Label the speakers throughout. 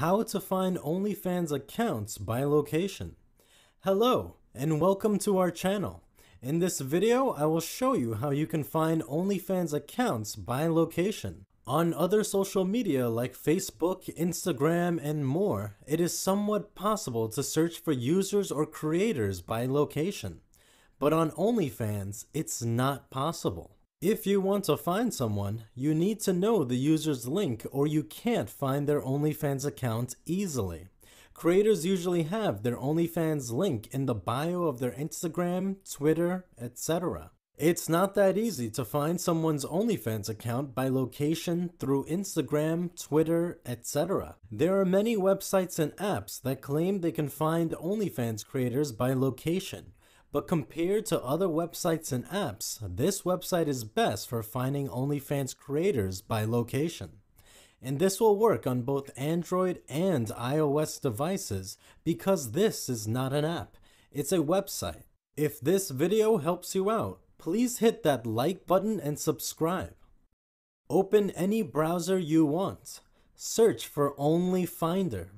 Speaker 1: How to find OnlyFans accounts by location. Hello, and welcome to our channel. In this video, I will show you how you can find OnlyFans accounts by location. On other social media like Facebook, Instagram, and more, it is somewhat possible to search for users or creators by location. But on OnlyFans, it's not possible. If you want to find someone, you need to know the user's link or you can't find their OnlyFans account easily. Creators usually have their OnlyFans link in the bio of their Instagram, Twitter, etc. It's not that easy to find someone's OnlyFans account by location through Instagram, Twitter, etc. There are many websites and apps that claim they can find OnlyFans creators by location. But compared to other websites and apps, this website is best for finding OnlyFans creators by location. And this will work on both Android and iOS devices because this is not an app, it's a website. If this video helps you out, please hit that like button and subscribe. Open any browser you want. Search for OnlyFinder.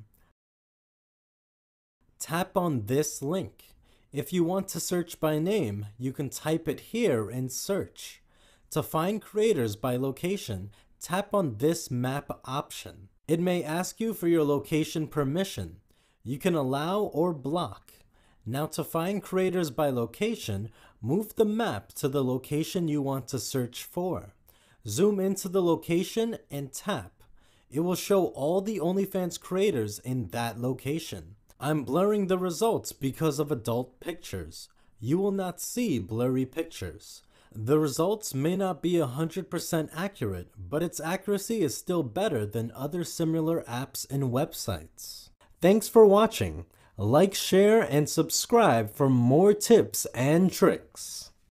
Speaker 1: Tap on this link. If you want to search by name, you can type it here in search. To find creators by location, tap on this map option. It may ask you for your location permission. You can allow or block. Now to find creators by location, move the map to the location you want to search for. Zoom into the location and tap. It will show all the OnlyFans creators in that location. I'm blurring the results because of adult pictures. You will not see blurry pictures. The results may not be 100% accurate, but its accuracy is still better than other similar apps and websites. Thanks for watching. Like, share, and subscribe for more tips and tricks.